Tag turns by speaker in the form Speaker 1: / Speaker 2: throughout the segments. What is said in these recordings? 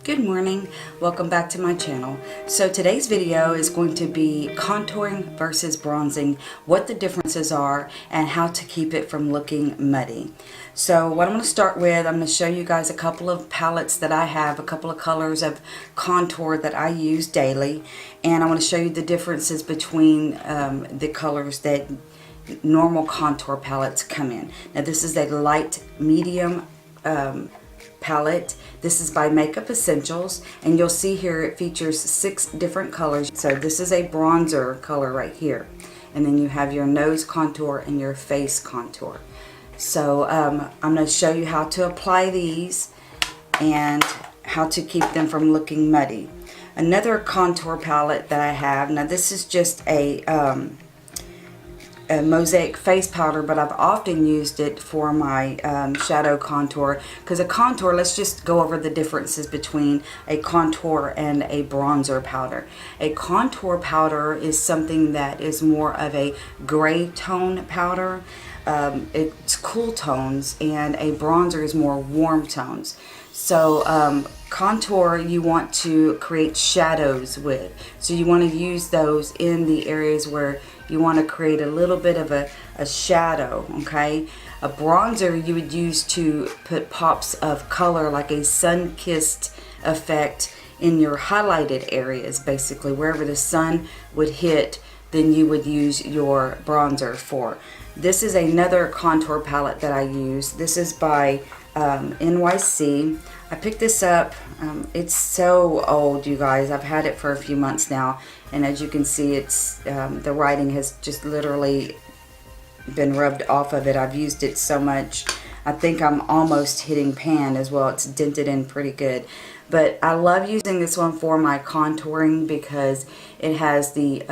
Speaker 1: Good morning, welcome back to my channel. So today's video is going to be contouring versus bronzing, what the differences are, and how to keep it from looking muddy. So what I'm going to start with, I'm going to show you guys a couple of palettes that I have, a couple of colors of contour that I use daily, and I want to show you the differences between the colors that normal contour palettes come in. Now this is a light medium palette. This is by Makeup Essentials, and you'll see here it features 6 different colors. So this is a bronzer color right here, and then you have your nose contour and your face contour. So I'm going to show you how to apply these and how to keep them from looking muddy. Another contour palette that I have, now this is just a mosaic face powder, but I've often used it for my shadow contour, because a contour, let's just go over the differences between a contour and a bronzer powder. A contour powder is something that is more of a gray tone powder. It's cool tones, and a bronzer is more warm tones. So contour you want to create shadows with, so you want to use those in the areas where you want to create a little bit of a shadow, okay? A bronzer you would use to put pops of color, like a sun-kissed effect in your highlighted areas, basically wherever the sun would hit, then you would use your bronzer for. This is another contour palette that I use. This is by NYC. I picked this up. It's so old, you guys. I've had it for a few months now, and as you can see, it's the writing has just literally been rubbed off of it. I've used it so much. I think I'm almost hitting pan as well. It's dented in pretty good. But I love using this one for my contouring because it has the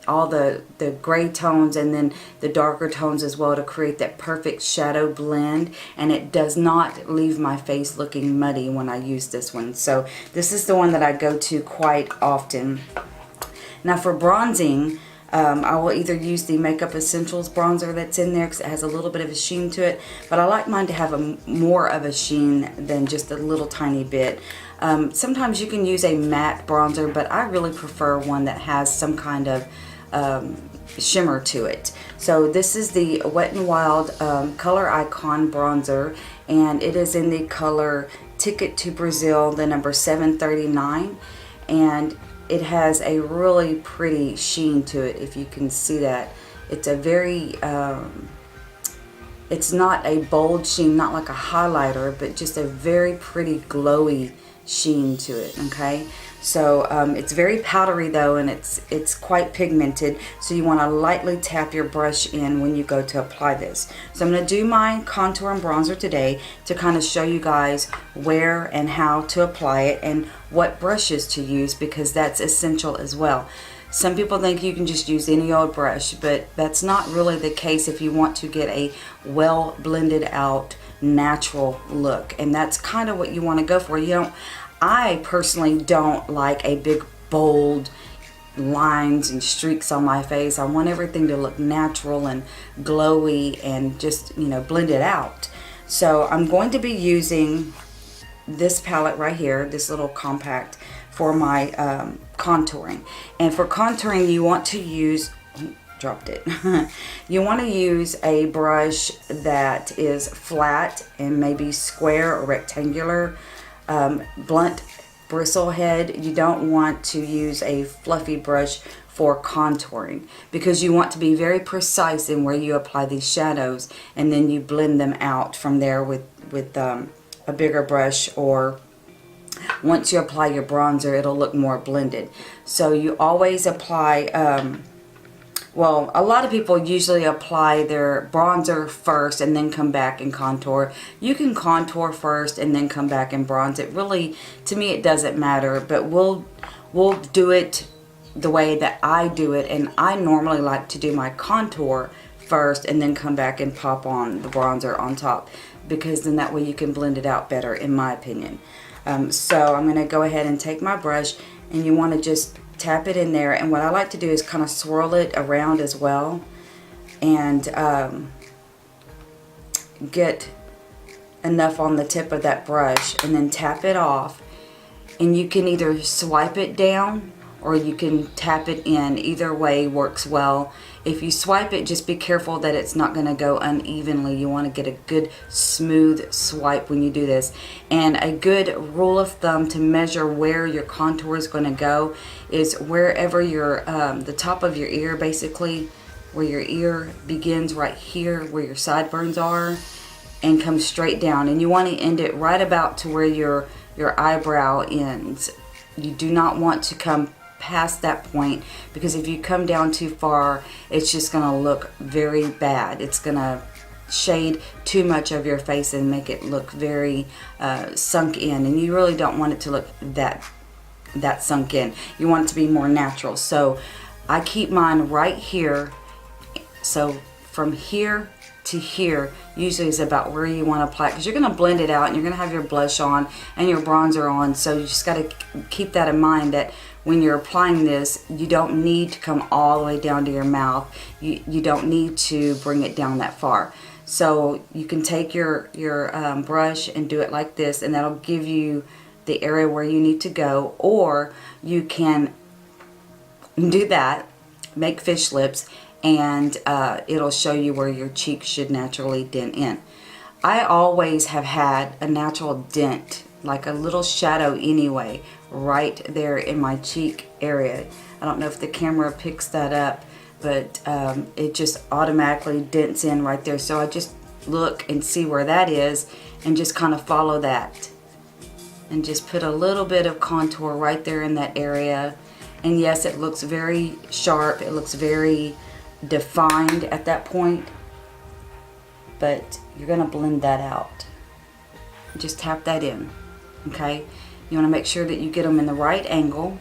Speaker 1: all the gray tones and then the darker tones as well to create that perfect shadow blend, and it does not leave my face looking muddy when I use this one. So this is the one that I go to quite often. Now for bronzing, I will either use the Makeup Essentials bronzer that's in there because it has a little bit of a sheen to it, but I like mine to have more of a sheen than just a little tiny bit. Sometimes you can use a matte bronzer, but I really prefer one that has some kind of shimmer to it. So this is the Wet n Wild Coloricon bronzer, and it is in the color Ticket to Brazil, the number 739, and it has a really pretty sheen to it, if you can see that. It's a very it's not a bold sheen, not like a highlighter, but just a very pretty glowy sheen to it, okay? So it's very powdery though, and it's quite pigmented, so you want to lightly tap your brush in when you go to apply this. So I'm going to do my contour and bronzer today to kind of show you guys where and how to apply it and what brushes to use, because that's essential as well. Some people think you can just use any old brush, but that's not really the case if you want to get a well blended out natural look, and that's kind of what you want to go for. I personally don't like a big bold lines and streaks on my face. I want everything to look natural and glowy and just, you know, blend it out. So I'm going to be using this palette right here, this little compact, for my contouring. And for contouring you want to use, dropped it. You want to use a brush that is flat and maybe square or rectangular, blunt bristle head. You don't want to use a fluffy brush for contouring, because you want to be very precise in where you apply these shadows, and then you blend them out from there with a bigger brush, or once you apply your bronzer it'll look more blended. So you always apply well, a lot of people usually apply their bronzer first and then come back and contour. You can contour first and then come back and bronze. It really, to me, it doesn't matter, but we'll do it the way that I do it, and I normally like to do my contour first and then come back and pop on the bronzer on top, because then that way you can blend it out better, in my opinion. So I'm going to go ahead and take my brush, and you want to just tap it in there, and what I like to do is kind of swirl it around as well, and get enough on the tip of that brush, and then tap it off, And you can either swipe it down or you can tap it in. Either way works well. If you swipe it, just be careful that it's not going to go unevenly. You want to get a good smooth swipe when you do this. And a good rule of thumb to measure where your contour is going to go is wherever your the top of your ear, basically where your ear begins, right here where your sideburns are, and comes straight down. And you want to end it right about to where your eyebrow ends. You do not want to come past that point, because if you come down too far, it's just going to look very bad. It's going to shade too much of your face and make it look very sunk in, and you really don't want it to look that sunk in. You want it to be more natural. So I keep mine right here. So from here to here usually is about where you want to apply it, because you're going to blend it out and you're going to have your blush on and your bronzer on. So you just got to keep that in mind, that when you're applying this, you don't need to come all the way down to your mouth. You don't need to bring it down that far. So you can take your brush and do it like this, and that'll give you the area where you need to go. Or you can do that, make fish lips, and it'll show you where your cheek should naturally dent in. I always have had a natural dent, like a little shadow anyway, right there in my cheek area. I don't know if the camera picks that up, but it just automatically dents in right there. So I just look and see where that is and just kind of follow that and just put a little bit of contour right there in that area. And yes, it looks very sharp, it looks very defined at that point, but you're gonna blend that out. Just tap that in. Okay, you want to make sure that you get them in the right angle,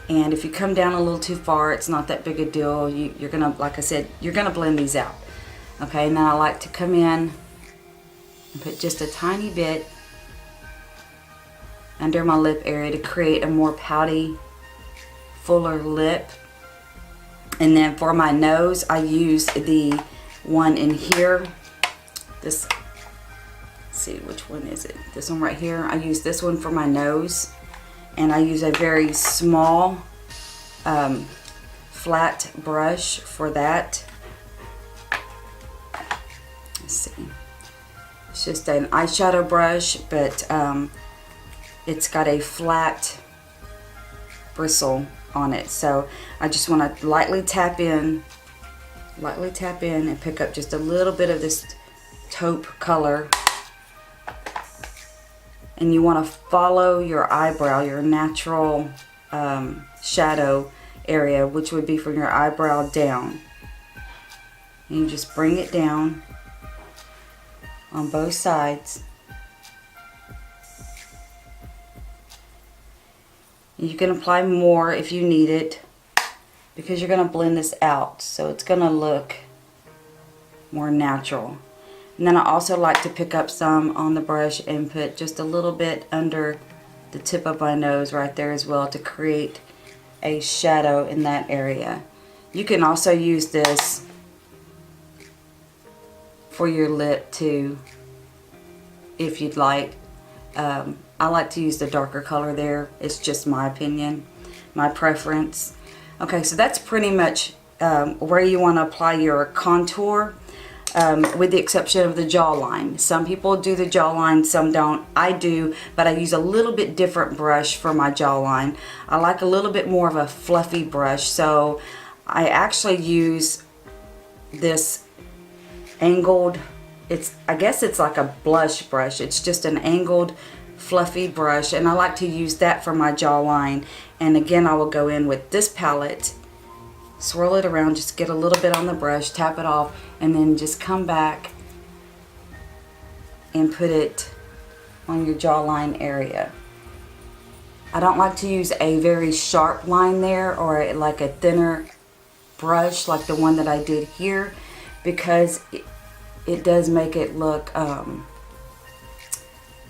Speaker 1: and if you come down a little too far, it's not that big a deal. You're gonna, like I said, you're gonna blend these out. Okay, and then I like to come in and put just a tiny bit under my lip area to create a more pouty, fuller lip. And then for my nose, I use the one in here. This, let's see, which one is it? This one right here. I use this one for my nose, and I use a very small flat brush for that. Let's see. It's just an eyeshadow brush, but it's got a flat bristle on it. So I just want to lightly tap in and pick up just a little bit of this taupe color. And you want to follow your eyebrow, your natural shadow area, which would be from your eyebrow down. And you just bring it down on both sides. You can apply more if you need it, because you're going to blend this out, so it's going to look more natural. And then I also like to pick up some on the brush and put just a little bit under the tip of my nose right there as well, to create a shadow in that area. You can also use this for your lip too, if you'd like. I like to use the darker color there. It's just my opinion, my preference. Okay, so that's pretty much where you want to apply your contour, with the exception of the jawline. Some people do the jawline, some don't. I do, but I use a little bit different brush for my jawline. I like a little bit more of a fluffy brush, so I actually use this angled, I guess it's like a blush brush. It's just an angled fluffy brush, and I like to use that for my jawline. And again, I will go in with this palette, swirl it around, just get a little bit on the brush, tap it off, and then just come back and put it on your jawline area. I don't like to use a very sharp line there, or like a thinner brush like the one that I did here, because it does make it look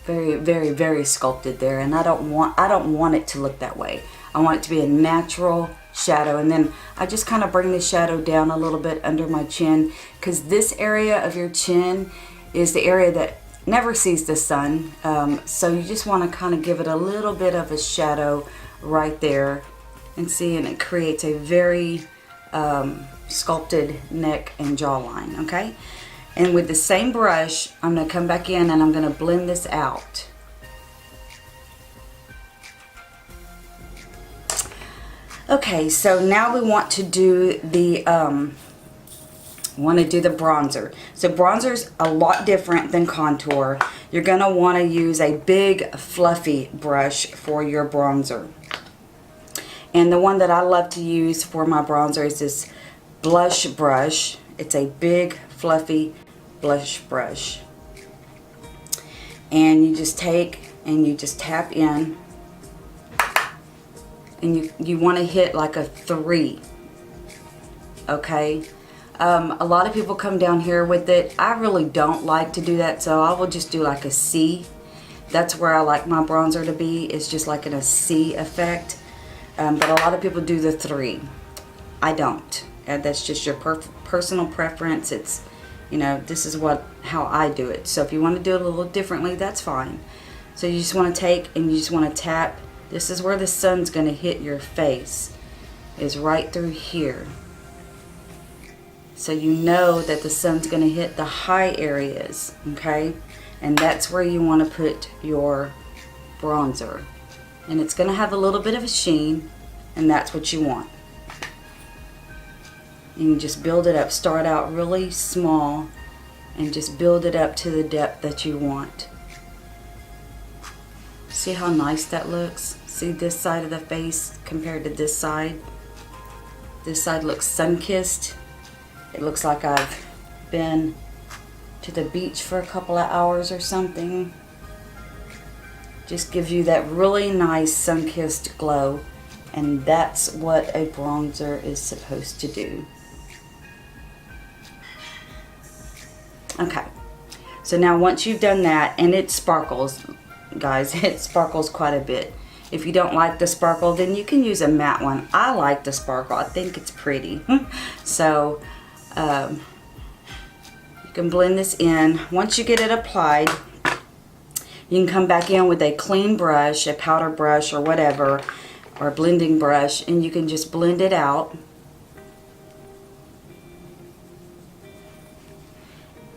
Speaker 1: very, very, very sculpted there, and I don't want it to look that way. I want it to be a natural shadow. And then I just kind of bring the shadow down a little bit under my chin, because this area of your chin is the area that never sees the sun. So you just want to kind of give it a little bit of a shadow right there, and see, and it creates a very sculpted neck and jawline. Okay, and with the same brush, I'm going to come back in and I'm going to blend this out. Okay, so now we want to do the bronzer. So bronzer's a lot different than contour. You're going to want to use a big fluffy brush for your bronzer. And the one that I love to use for my bronzer is this blush brush. It's a big fluffy blush brush. And you just take and you just tap in. And you want to hit like a 3. Okay. A lot of people come down here with it. I really don't like to do that, so I will just do like a C. That's where I like my bronzer to be. It's just like in a C effect. But a lot of people do the 3. I don't. That's just your personal preference. It's, you know, this is how I do it. So if you want to do it a little differently, that's fine. So you just want to take and you just want to tap. This is where the sun's going to hit your face, is right through here. So you know that the sun's going to hit the high areas, okay? And that's where you want to put your bronzer. And it's going to have a little bit of a sheen, and that's what you want. And you just build it up. Start out really small and just build it up to the depth that you want. See how nice that looks? See this side of the face compared to this side? This side looks sun-kissed. It looks like I've been to the beach for a couple of hours or something. Just gives you that really nice sun-kissed glow. And that's what a bronzer is supposed to do. Okay. So now once you've done that, and it sparkles, guys, it sparkles quite a bit. If you don't like the sparkle, then you can use a matte one. I like the sparkle. I think it's pretty. So you can blend this in. Once you get it applied, you can come back in with a clean brush, a powder brush or whatever, or a blending brush, and you can just blend it out.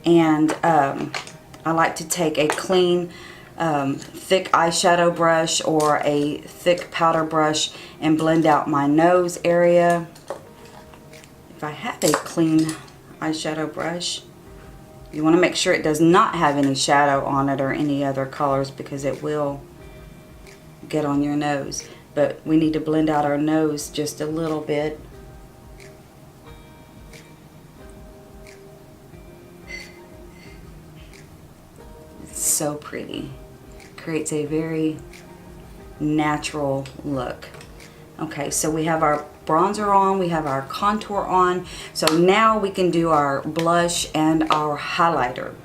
Speaker 1: And I like to take a clean thick eyeshadow brush or a thick powder brush and blend out my nose area. If I have a clean eyeshadow brush, you want to make sure it does not have any shadow on it or any other colors, because it will get on your nose. But we need to blend out our nose just a little bit. It's so pretty. Creates a very natural look. Okay, so we have our bronzer on, we have our contour on. So now we can do our blush and our highlighter.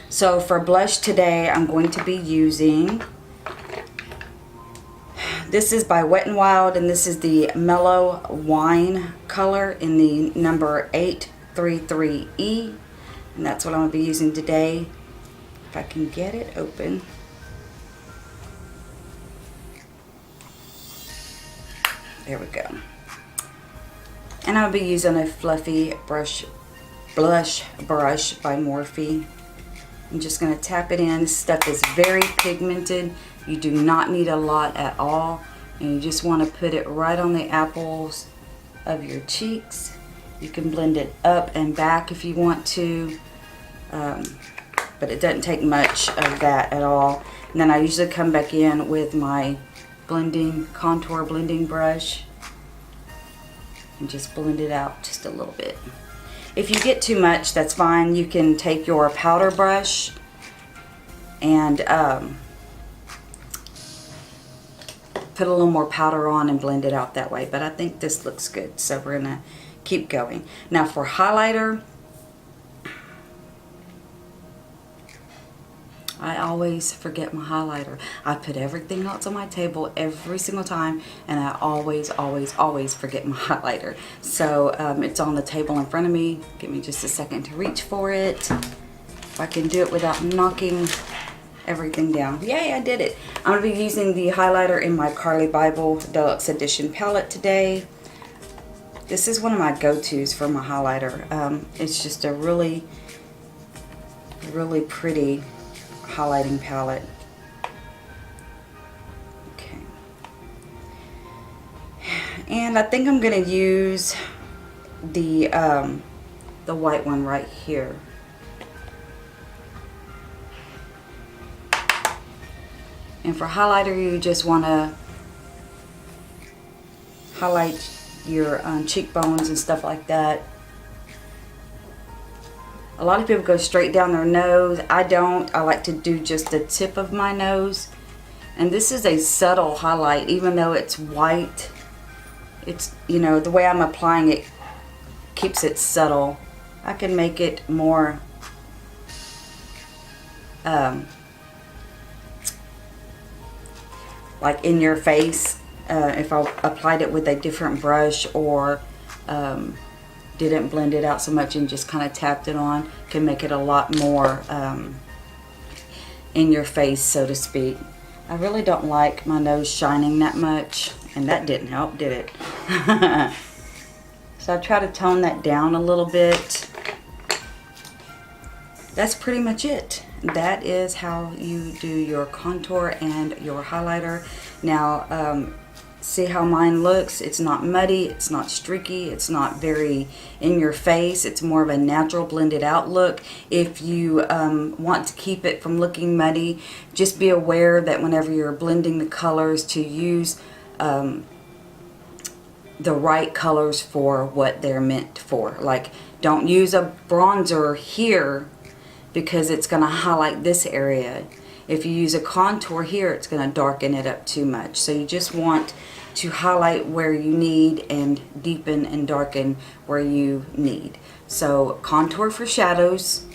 Speaker 1: So for blush today, I'm going to be using, this is by Wet n Wild, and this is the Mellow Wine color in the number 833E. And that's what I'm going to be using today. If I can get it open. There we go. And I'll be using a fluffy blush brush by Morphe. I'm just going to tap it in. This stuff is very pigmented. You do not need a lot at all. And you just want to put it right on the apples of your cheeks. You can blend it up and back if you want to. But it doesn't take much of that at all. And then I usually come back in with my contour blending brush and just blend it out just a little bit. If you get too much, that's fine. You can take your powder brush and put a little more powder on and blend it out that way. But I think this looks good, so we're gonna keep going. Now for highlighter, I always forget my highlighter. I put everything else on my table every single time, and I always forget my highlighter. So it's on the table in front of me. Give me just a second to reach for it. If I can do it without knocking everything down. Yay, I did it. I'm going to be using the highlighter in my Carli Bybel Deluxe Edition palette today. This is one of my go-tos for my highlighter. It's just a really pretty highlighting palette. Okay. And I think I'm going to use the white one right here. And for highlighter, you just want to highlight your cheekbones and stuff like that. A lot of people go straight down their nose. I don't. I like to do just the tip of my nose. And this is a subtle highlight, even though it's white. It's, you know, the way I'm applying it keeps it subtle. I can make it more like in your face, if I applied it with a different brush or didn't blend it out so much and just kind of tapped it on, can make it a lot more in your face, so to speak. I really don't like my nose shining that much, and that didn't help, did it? So I try to tone that down a little bit. That's pretty much it. That is how you do your contour and your highlighter. Now, see how mine looks? It's not muddy, it's not streaky, it's not very in your face. It's more of a natural blended out look. If you want to keep it from looking muddy, just be aware that whenever you're blending the colors, to use the right colors for what they're meant for. Like, don't use a bronzer here because it's going to highlight this area. If you use a contour here, it's going to darken it up too much. So you just want to highlight where you need and deepen and darken where you need. So contour for shadows,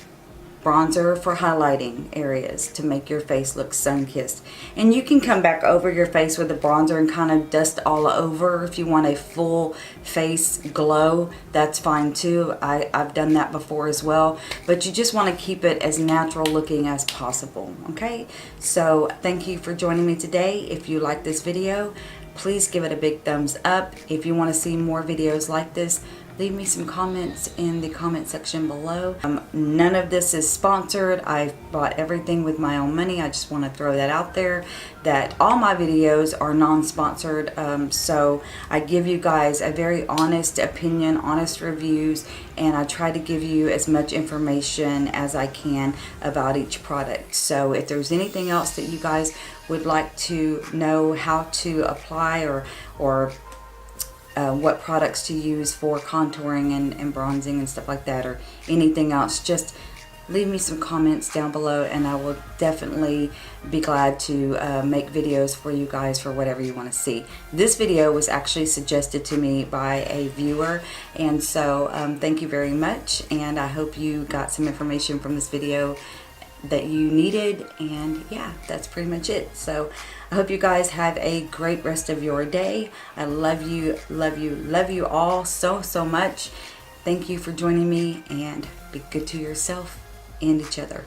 Speaker 1: bronzer for highlighting areas to make your face look sun-kissed. And you can come back over your face with the bronzer and kind of dust all over. If you want a full face glow, that's fine too. I've done that before as well. But you just want to keep it as natural looking as possible. Okay, so thank you for joining me today. If you like this video, please give it a big thumbs up. If you want to see more videos like this, leave me some comments in the comment section below. None of this is sponsored. I bought everything with my own money. I just want to throw that out there, that all my videos are non-sponsored. So I give you guys a very honest opinion, honest reviews, and I try to give you as much information as I can about each product. So if there's anything else that you guys would like to know how to apply or what products to use for contouring and bronzing and stuff like that, or anything else, just leave me some comments down below and I will definitely be glad to make videos for you guys for whatever you want to see. This video was actually suggested to me by a viewer, and so thank you very much, and I hope you got some information from this video that you needed. And yeah, that's pretty much it. So I hope you guys have a great rest of your day. I love you, love you, love you all so much. Thank you for joining me, and be good to yourself and each other.